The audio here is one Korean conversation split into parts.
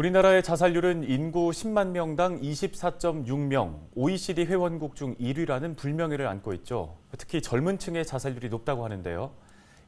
우리나라의 자살률은 인구 10만 명당 24.6명, OECD 회원국 중 1위라는 불명예를 안고 있죠. 특히 젊은 층의 자살률이 높다고 하는데요.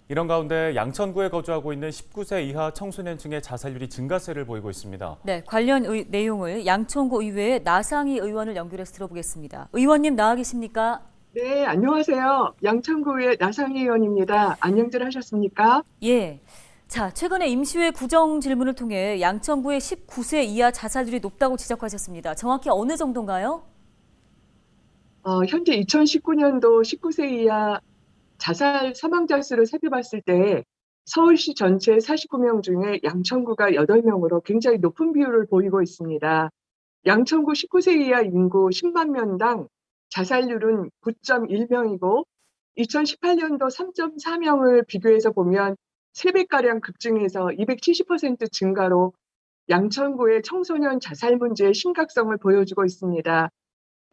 이런 가운데 양천구에 거주하고 있는 19세 이하 청소년층의 자살률이 증가세를 보이고 있습니다. 네, 관련 내용을 양천구 의회의 나상희 의원을 연결해서 들어보겠습니다. 의원님 나와 계십니까? 네, 안녕하세요. 양천구의 나상희 의원입니다. 안녕들 하셨습니까? 예. 자, 최근에 임시회 구정 질문을 통해 양천구의 19세 이하 자살률이 높다고 지적하셨습니다. 정확히 어느 정도인가요? 현재 2019년도 19세 이하 자살 사망자 수를 살펴봤을 때 서울시 전체 49명 중에 양천구가 8명으로 굉장히 높은 비율을 보이고 있습니다. 양천구 19세 이하 인구 10만 명당 자살률은 9.1명이고 2018년도 3.4명을 비교해서 보면 3배가량 급증해서 270% 증가로 양천구의 청소년 자살 문제의 심각성을 보여주고 있습니다.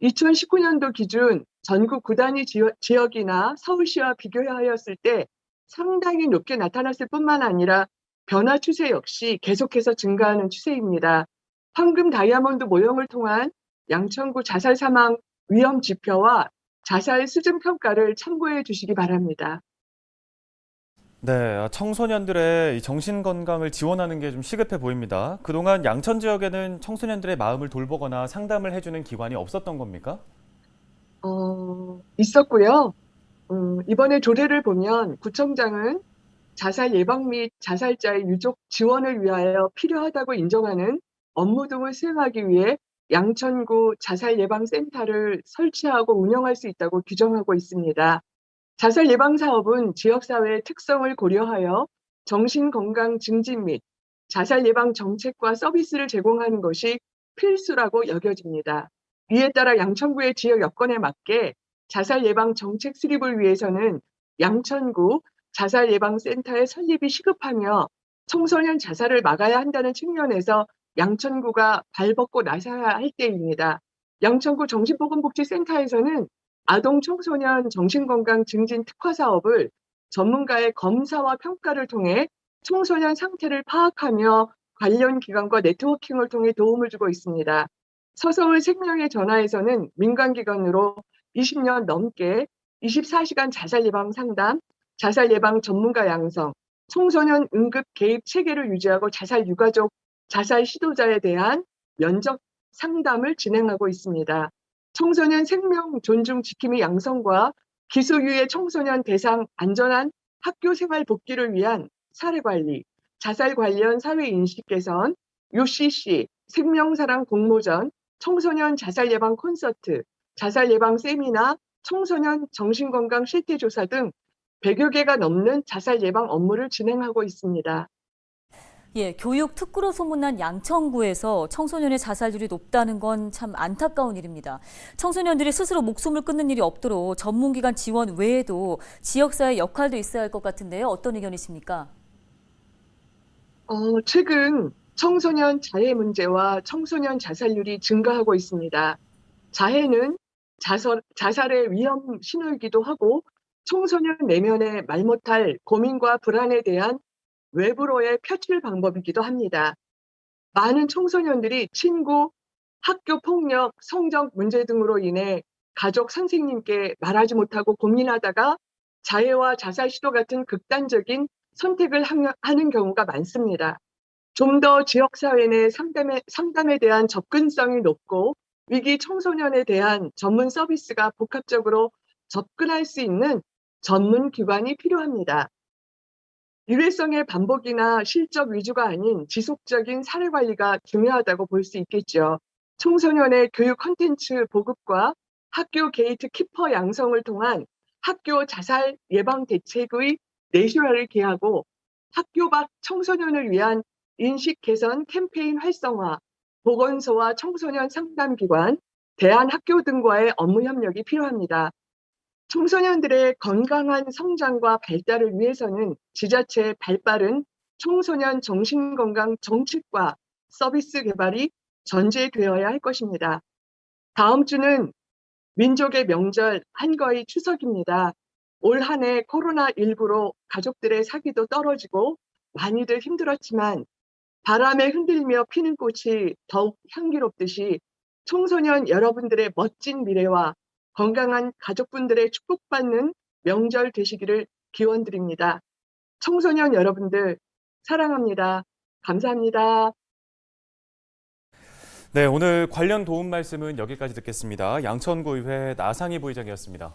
2019년도 기준 전국 구단위 지역이나 서울시와 비교하였을 때 상당히 높게 나타났을 뿐만 아니라 변화 추세 역시 계속해서 증가하는 추세입니다. 황금 다이아몬드 모형을 통한 양천구 자살 사망 위험 지표와 자살 수준 평가를 참고해 주시기 바랍니다. 네, 청소년들의 이 정신 건강을 지원하는 게 좀 시급해 보입니다. 그동안 양천 지역에는 청소년들의 마음을 돌보거나 상담을 해주는 기관이 없었던 겁니까? 있었고요. 이번에 조례를 보면 구청장은 자살 예방 및 자살자의 유족 지원을 위하여 필요하다고 인정하는 업무 등을 수행하기 위해 양천구 자살 예방 센터를 설치하고 운영할 수 있다고 규정하고 있습니다. 자살 예방 사업은 지역사회의 특성을 고려하여 정신건강 증진 및 자살 예방 정책과 서비스를 제공하는 것이 필수라고 여겨집니다. 이에 따라 양천구의 지역 여건에 맞게 자살 예방 정책 수립을 위해서는 양천구 자살 예방 센터의 설립이 시급하며 청소년 자살을 막아야 한다는 측면에서 양천구가 발벗고 나서야 할 때입니다. 양천구 정신보건복지센터에서는 아동 청소년 정신건강 증진 특화 사업을 전문가의 검사와 평가를 통해 청소년 상태를 파악하며 관련 기관과 네트워킹을 통해 도움을 주고 있습니다. 서서울 생명의 전화에서는 민간기관으로 20년 넘게 24시간 자살 예방 상담, 자살 예방 전문가 양성, 청소년 응급 개입 체계를 유지하고 자살 유가족, 자살 시도자에 대한 면접 상담을 진행하고 있습니다. 청소년 생명 존중 지킴이 양성과 기소유예 청소년 대상 안전한 학교 생활 복귀를 위한 사례 관리, 자살 관련 사회 인식 개선, UCC, 생명사랑 공모전, 청소년 자살 예방 콘서트, 자살 예방 세미나, 청소년 정신건강 실태조사 등 100여 개가 넘는 자살 예방 업무를 진행하고 있습니다. 예, 교육 특구로 소문난 양천구에서 청소년의 자살률이 높다는 건 참 안타까운 일입니다. 청소년들이 스스로 목숨을 끊는 일이 없도록 전문기관 지원 외에도 지역사회 역할도 있어야 할 것 같은데요. 어떤 의견이십니까? 최근 청소년 자해 문제와 청소년 자살률이 증가하고 있습니다. 자해는 자살의 위험 신호이기도 하고 청소년 내면의 말 못할 고민과 불안에 대한 외부로의 표출 방법이기도 합니다. 많은 청소년들이 친구, 학교 폭력, 성적 문제 등으로 인해 가족, 선생님께 말하지 못하고 고민하다가 자해와 자살 시도 같은 극단적인 선택을 하는 경우가 많습니다. 좀 더 지역사회 내 상담에 대한 접근성이 높고 위기 청소년에 대한 전문 서비스가 복합적으로 접근할 수 있는 전문 기관이 필요합니다. 일회성의 반복이나 실적 위주가 아닌 지속적인 사례 관리가 중요하다고 볼 수 있겠죠. 청소년의 교육 콘텐츠 보급과 학교 게이트 키퍼 양성을 통한 학교 자살 예방 대책의 내실화를 기하고 학교 밖 청소년을 위한 인식 개선 캠페인 활성화, 보건소와 청소년 상담기관, 대안학교 등과의 업무 협력이 필요합니다. 청소년들의 건강한 성장과 발달을 위해서는 지자체의 발빠른 청소년 정신건강 정책과 서비스 개발이 전제되어야 할 것입니다. 다음 주는 민족의 명절 한거의 추석입니다. 올 한 해 코로나19로 가족들의 사기도 떨어지고 많이들 힘들었지만 바람에 흔들며 피는 꽃이 더욱 향기롭듯이 청소년 여러분들의 멋진 미래와 건강한 가족분들의 축복받는 명절 되시기를 기원드립니다. 청소년 여러분들 사랑합니다. 감사합니다. 네, 오늘 관련 도움 말씀은 여기까지 듣겠습니다. 양천구의회 나상희 부의장이었습니다.